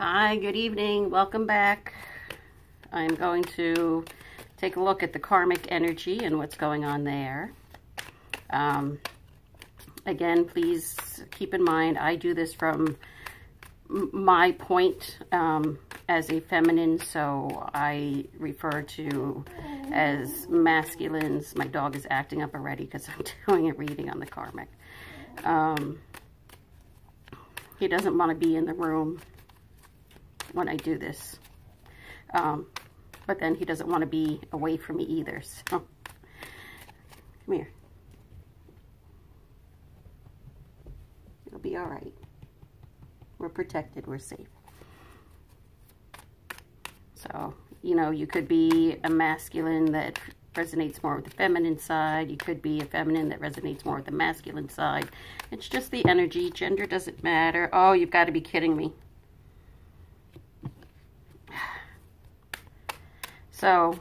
Hi, good evening. Welcome back. I'm going to take a look at the karmic energy and what's going on there. Again, please keep in mind, I do this from my point as a feminine, so I refer to as masculines. My dog is acting up already because I'm doing a reading on the karmic. He doesn't want to be in the room when I do this. But then he doesn't want to be away from me either. So, come here. It'll be all right. We're protected. We're safe. So, you know, you could be a masculine that resonates more with the feminine side. You could be a feminine that resonates more with the masculine side. It's just the energy. Gender doesn't matter. Oh, you've got to be kidding me. So,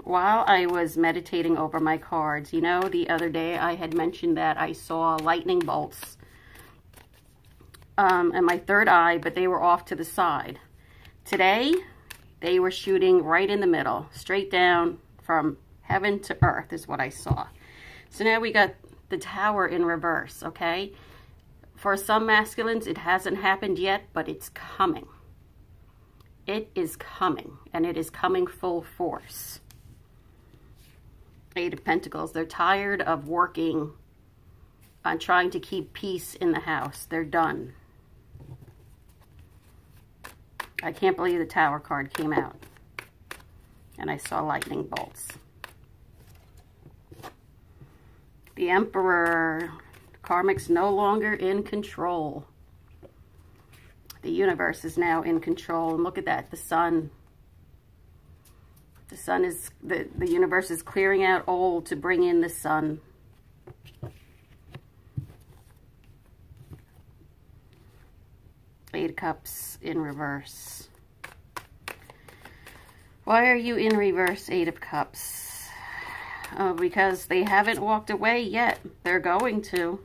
while I was meditating over my cards, you know, the other day I had mentioned that I saw lightning bolts in my third eye, but they were off to the side. Today, they were shooting right in the middle, straight down from heaven to earth is what I saw. So now we got the tower in reverse, okay? For some masculines, it hasn't happened yet, but it's coming. It is coming, and it is coming full force. Eight of Pentacles. They're tired of working on trying to keep peace in the house. They're done. I can't believe the Tower card came out. And I saw lightning bolts. The Emperor. Karmic's no longer in control. The universe is now in control. And look at that, the sun. The sun is, the universe is clearing out old to bring in the sun. Eight of Cups in reverse. Why are you in reverse, Eight of Cups? Because they haven't walked away yet. They're going to.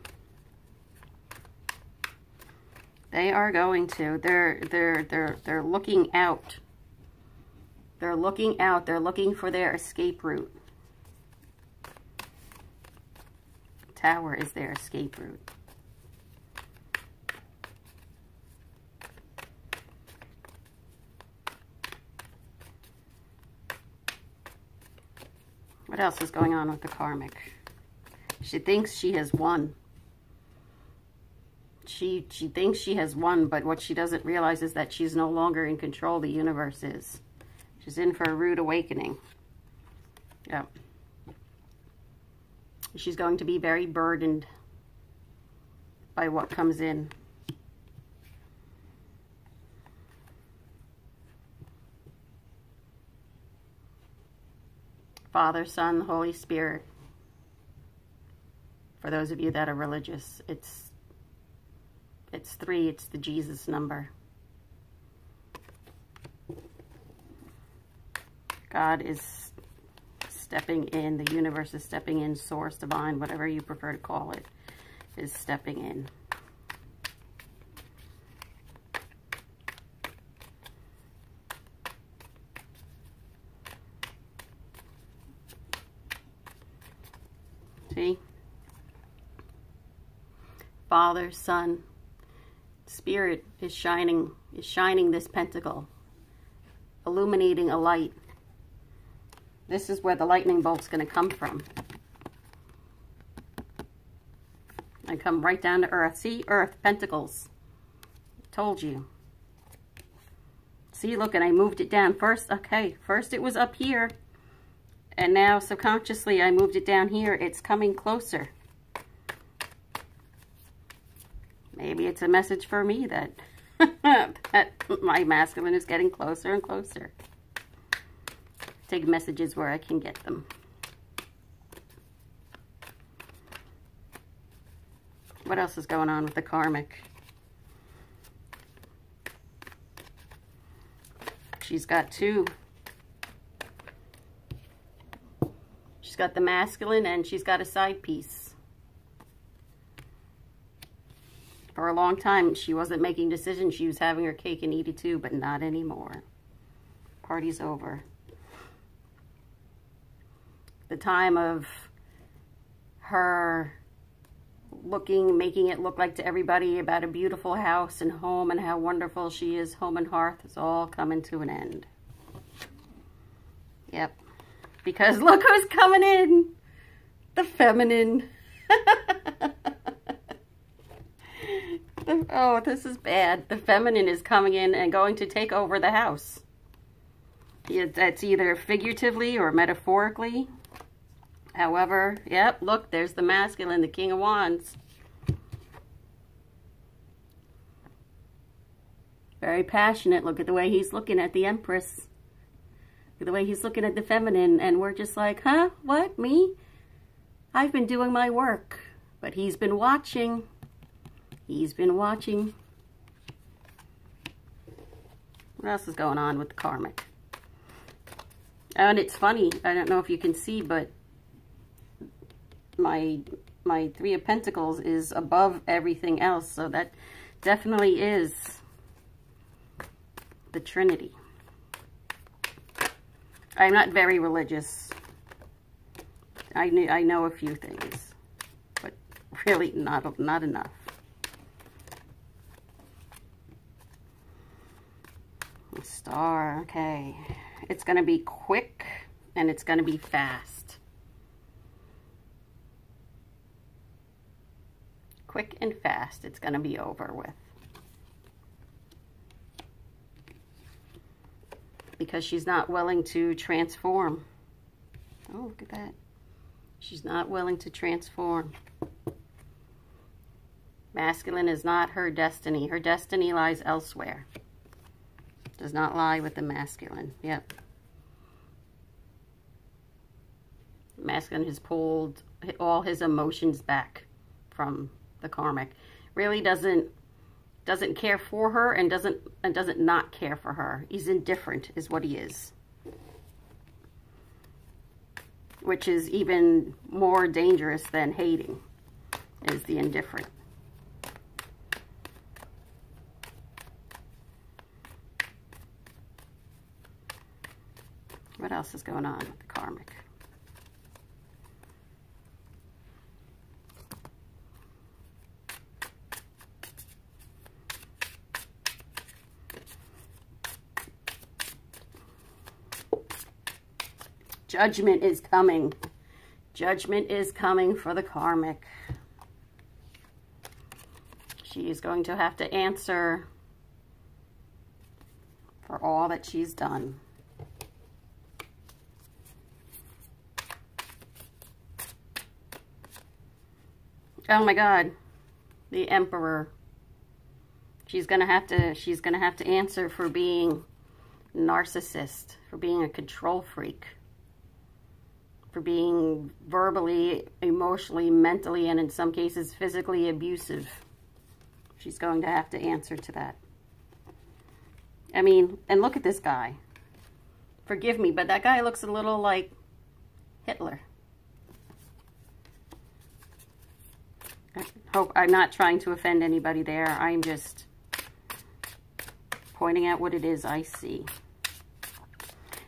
They are going to. They're looking out. They're looking out. They're looking for their escape route. Tower is their escape route. What else is going on with the karmic? She thinks she has won. She thinks she has won, but what she doesn't realize is that she's no longer in control. The universe is. She's in for a rude awakening. Yeah. She's going to be very burdened by what comes in. Father, Son, Holy Spirit. For those of you that are religious, it's 3. It's the Jesus number. God is stepping in. The universe is stepping in. Source, divine, whatever you prefer to call it, is stepping in. See? Father, Son, Spirit is shining this pentacle, illuminating a light. This is where the lightning bolt's going to come from. And come right down to earth. See, earth, pentacles. Told you. See, look, and I moved it down first. Okay, first it was up here. And now subconsciously I moved it down here. It's coming closer. Maybe it's a message for me that, that my masculine is getting closer and closer. Take messages where I can get them. What else is going on with the karmic? She's got 2. She's got the masculine and she's got a side piece. For a long time, she wasn't making decisions. She was having her cake and eat it too, but not anymore. Party's over. The time of her making it look like to everybody about a beautiful house and home and how wonderful she is, home and hearth, is all coming to an end. Yep. Because look who's coming in. The feminine. Oh, this is bad. The feminine is coming in and going to take over the house. That's either figuratively or metaphorically. However, yep, look, there's the masculine, the King of Wands. Very passionate. Look at the way he's looking at the Empress. Look at the way he's looking at the feminine. And we're just like, huh? What? Me? I've been doing my work. But he's been watching. He's been watching. What else is going on with the Karmic? And it's funny. I don't know if you can see, but my Three of Pentacles is above everything else. So that definitely is the Trinity. I'm not very religious. I know a few things, but really not enough. Star, okay. It's going to be quick and it's going to be fast. Quick and fast, it's going to be over with. Because she's not willing to transform. Oh, look at that. She's not willing to transform. Masculine is not her destiny. Her destiny lies elsewhere. Does not lie with the masculine. Yep. Masculine has pulled all his emotions back from the Karmic. Really doesn't care for her and doesn't not care for her. He's indifferent is what he is. Which is even more dangerous than hating, is the indifferent. What else is going on with the Karmic? Judgment is coming. Judgment is coming for the Karmic. She is going to have to answer for all that she's done. Oh my God, the Emperor. She's gonna have to answer for being narcissist, for being a control freak, for being verbally, emotionally, mentally, and in some cases physically abusive. She's going to have to answer to that. I mean, and look at this guy. Forgive me, but that guy looks a little like Hitler. I hope I'm not trying to offend anybody there. I'm just pointing out what it is I see.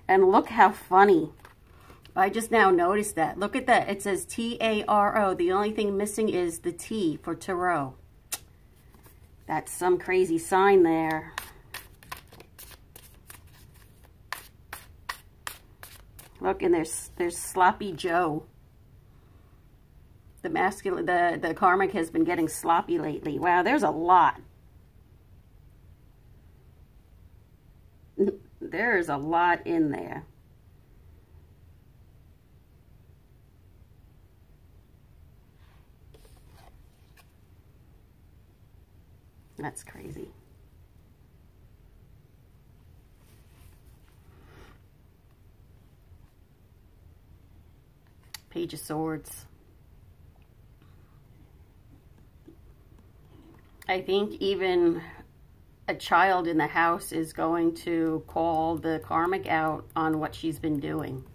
And look how funny. I just now noticed that. Look at that. It says T-A-R-O. The only thing missing is the T for tarot. That's some crazy sign there. Look, and there's Sloppy Joe. The masculine, the Karmic has been getting sloppy lately. Wow, there's a lot. There's a lot in there. That's crazy. Page of Swords. I think even a child in the house is going to call the Karmic out on what she's been doing.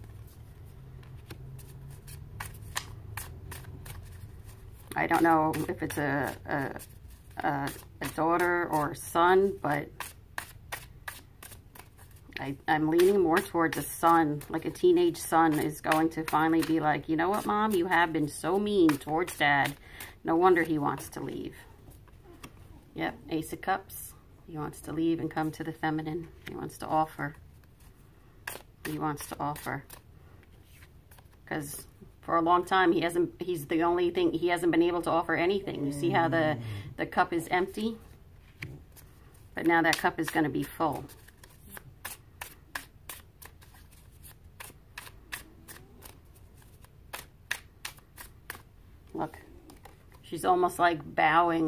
I don't know if it's a a daughter or son, but I'm leaning more towards a son, like a teenage son is going to finally be like, you know what, Mom, you have been so mean towards Dad. No wonder he wants to leave. Yep, Ace of Cups. He wants to leave and come to the feminine. He wants to offer. He wants to offer. Because for a long time, he's the only thing, he hasn't been able to offer anything. You see how the cup is empty? But now that cup is going to be full. Look, she's almost like bowing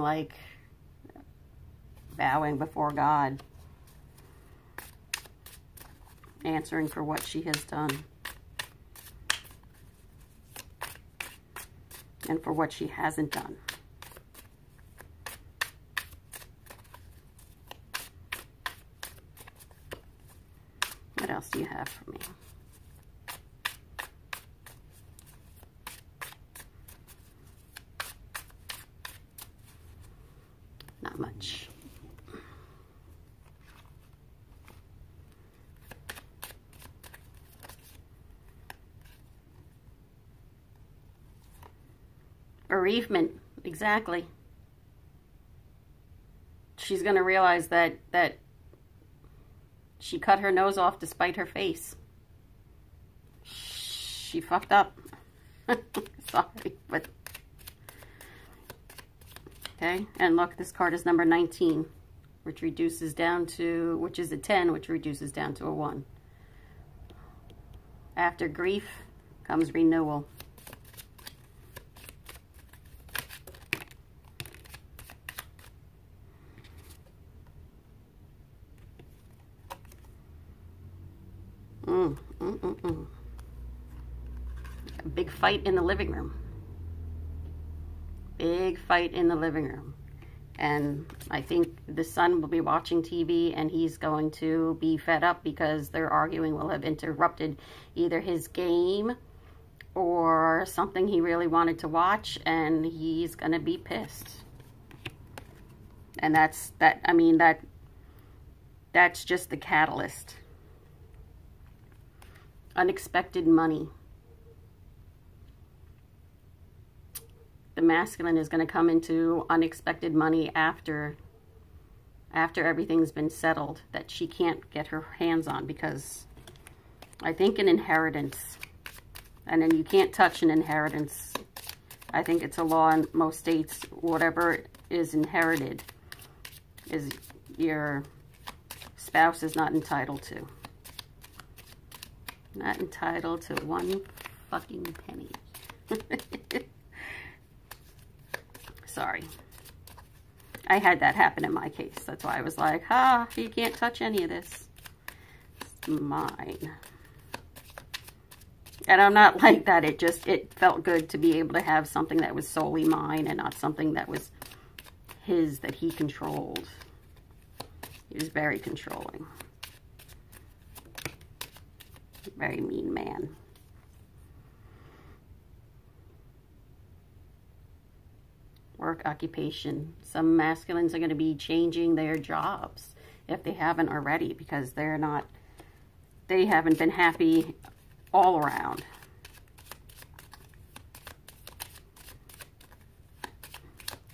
before God, answering for what she has done and for what she hasn't done. What else do you have for me? Not much. Bereavement, exactly. She's going to realize that she cut her nose off despite her face. She fucked up. Sorry, but... Okay, and look, this card is number 19, which reduces down to, which is a 10, which reduces down to a 1. After grief comes renewal. A big fight in the living room. Big fight in the living room. And I think the son will be watching TV and he's going to be fed up because their arguing will have interrupted either his game or something he really wanted to watch, and he's going to be pissed. And that's just the catalyst. Unexpected money. The masculine is going to come into unexpected money after everything's been settled that she can't get her hands on, because I think an inheritance, and then you can't touch an inheritance. I think it's a law in most states, whatever is inherited is your spouse is not entitled to. Not entitled to one fucking penny. Sorry. I had that happen in my case. That's why I was like, you can't touch any of this. It's mine. And I'm not like that. It felt good to be able to have something that was solely mine and not something that was his, that he controlled. He was very controlling. Very mean man. Work, occupation. Some masculines are going to be changing their jobs if they haven't already, because they haven't been happy all around.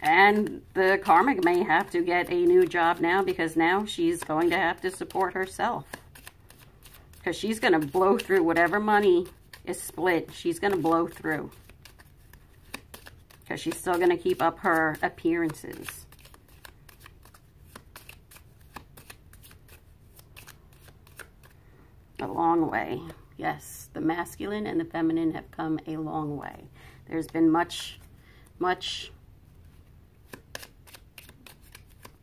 And the karmic may have to get a new job now, because now she's going to have to support herself. Because she's going to blow through whatever money is split. She's going to blow through. Because she's still going to keep up her appearances. A long way. Yes, the masculine and the feminine have come a long way. There's been much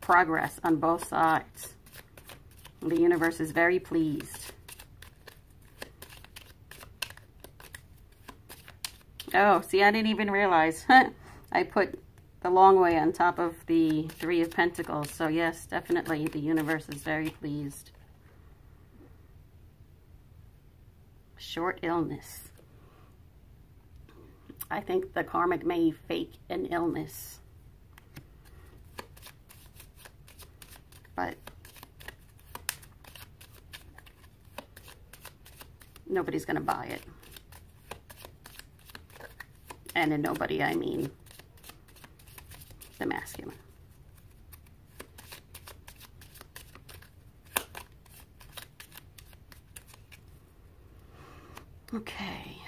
progress on both sides. The universe is very pleased. Oh, see, I didn't even realize. I put the long way on top of the Three of Pentacles. So yes, definitely the universe is very pleased. Short illness. I think the karmic may fake an illness. but nobody's going to buy it. And in nobody, I mean the masculine. Okay.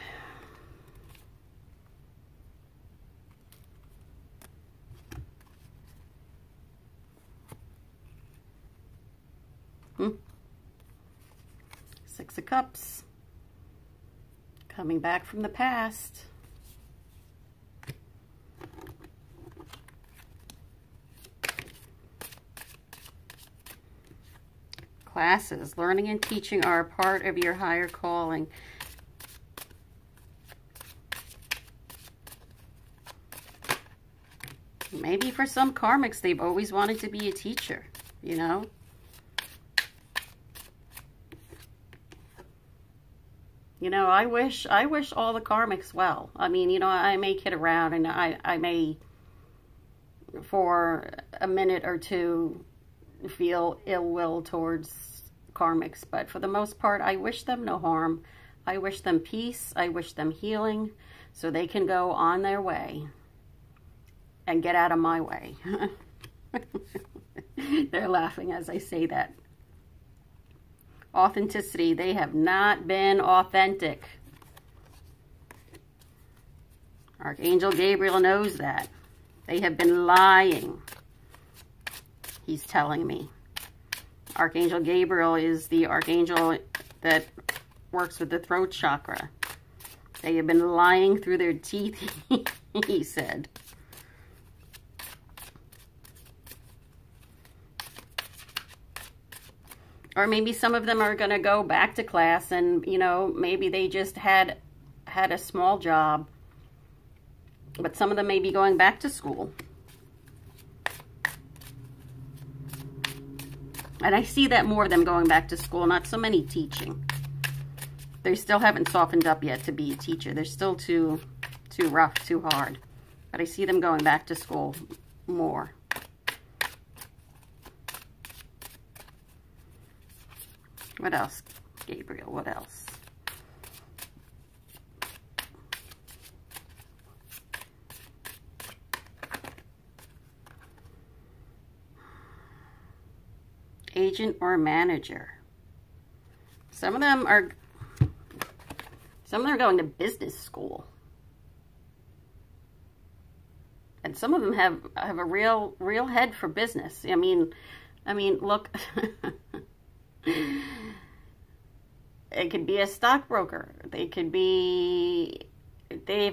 Six of Cups. Coming back from the past. Classes, learning and teaching are a part of your higher calling. Maybe for some karmics, they've always wanted to be a teacher, you know? You know, I wish all the karmics well. I mean, you know, I may kid around and I may, for a minute or two, feel ill will towards karmics, but for the most part, I wish them no harm. I wish them peace. I wish them healing so they can go on their way and get out of my way. They're laughing as I say that. Authenticity. They have not been authentic. Archangel Gabriel knows that. They have been lying. He's telling me. Archangel Gabriel is the archangel that works with the throat chakra. They have been lying through their teeth, he said. Or maybe some of them are going to go back to class and, you know, maybe they just had a small job. But some of them may be going back to school. And I see that more of them going back to school, not so many teaching. They still haven't softened up yet to be a teacher. They're still too rough, too hard. But I see them going back to school more. What else, Gabriel? What else? Agent or manager. Some of them are going to business school. And some of them have a real head for business. I mean, look, it could be a stockbroker. They could be, they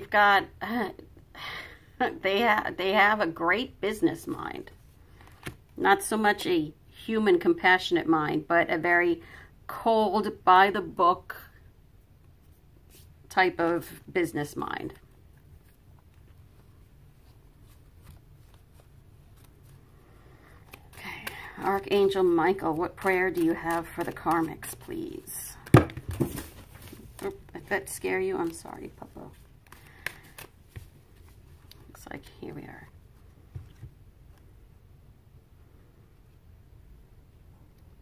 have a great business mind. Not so much a human compassionate mind, but a very cold, by the book type of business mind. Okay, Archangel Michael, what prayer do you have for the karmics, please? Oh, did that scare you? I'm sorry, Papa. Looks like here we are.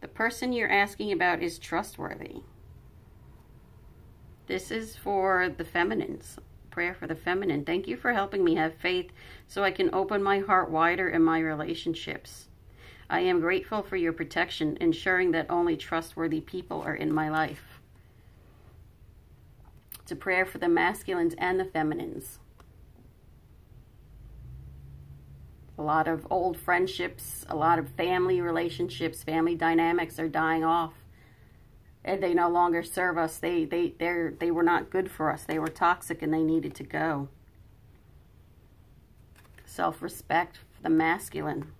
The person you're asking about is trustworthy. This is for the feminines. Prayer for the feminine. Thank you for helping me have faith so I can open my heart wider in my relationships. I am grateful for your protection, ensuring that only trustworthy people are in my life. It's a prayer for the masculines and the feminines. A lot of old friendships, a lot of family relationships, family dynamics are dying off. And they no longer serve us. They were not good for us. They were toxic and they needed to go. Self-respect for the masculine.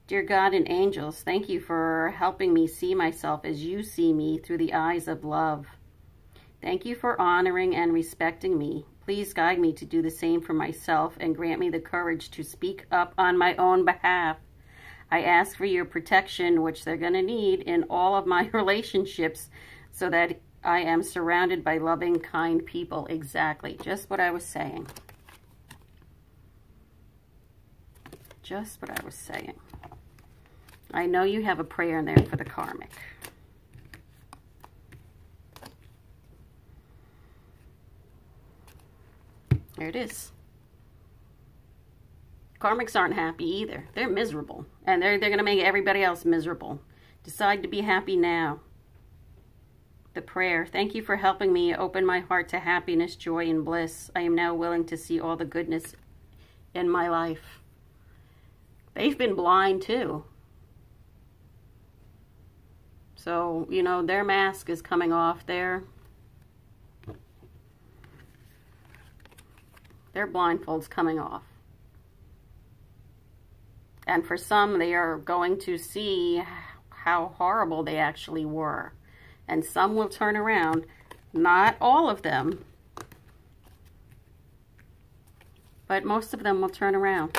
Dear God and angels, thank you for helping me see myself as you see me through the eyes of love. Thank you for honoring and respecting me. Please guide me to do the same for myself and grant me the courage to speak up on my own behalf. I ask for your protection, which they're going to need in all of my relationships, so that I am surrounded by loving, kind people. Exactly. Just what I was saying. Just what I was saying. I know you have a prayer in there for the karmic. There it is. Karmics aren't happy either. They're miserable. And they're going to make everybody else miserable. Decide to be happy now. The prayer. Thank you for helping me open my heart to happiness, joy, and bliss. I am now willing to see all the goodness in my life. They've been blind too. So, you know, their mask is coming off there. Their blindfold's coming off. And for some, they are going to see how horrible they actually were. And some will turn around. Not all of them. But most of them will turn around.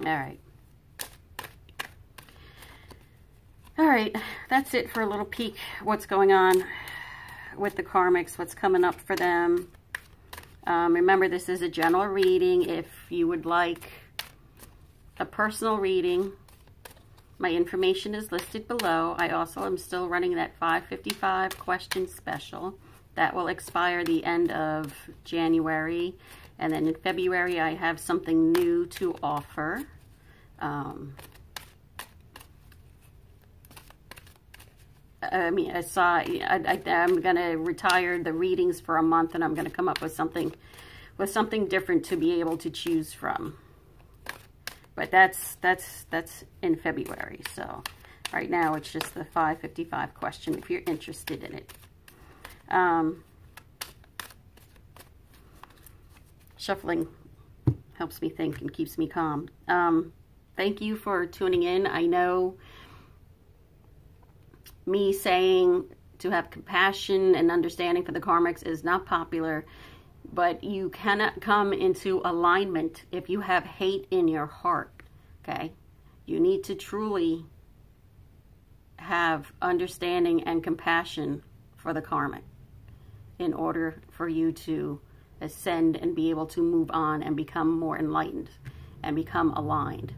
Alright. Alright, that's it for a little peek what's going on with the karmics, what's coming up for them. Remember, this is a general reading. If you would like a personal reading, my information is listed below. I also am still running that 555 question special. That will expire the end of January. And then in February, I have something new to offer. I'm going to retire the readings for a month, and I'm going to come up with something different to be able to choose from. But that's in February. So right now it's just the 555 question if you're interested in it. Shuffling helps me think and keeps me calm. Thank you for tuning in. I know me saying to have compassion and understanding for the karmics is not popular, but you cannot come into alignment if you have hate in your heart, okay? You need to truly have understanding and compassion for the karmic in order for you to ascend and be able to move on and become more enlightened and become aligned.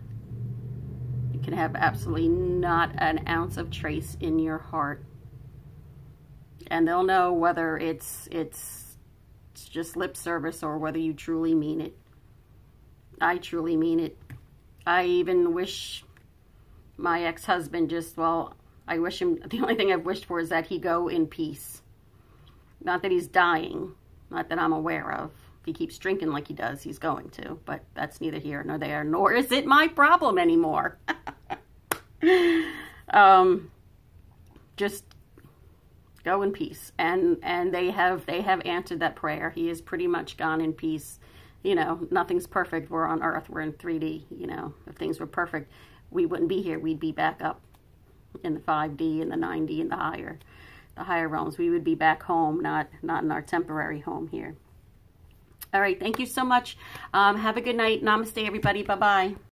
You can have absolutely not an ounce of trace in your heart, and they'll know whether it's just lip service or whether you truly mean it. I truly mean it. I even wish my ex-husband I wish him, the only thing I've wished for is that he go in peace. Not that he's dying. Not that I'm aware of. If he keeps drinking like he does, he's going to. But that's neither here nor there, nor is it my problem anymore. Just go in peace. And they have answered that prayer. He is pretty much gone in peace. You know, nothing's perfect. We're on Earth. We're in 3D. You know, if things were perfect, we wouldn't be here. We'd be back up in the 5D and the 9D and the higher realms. We would be back home, not in our temporary home here. All right. Thank you so much. Have a good night. Namaste, everybody. Bye-bye.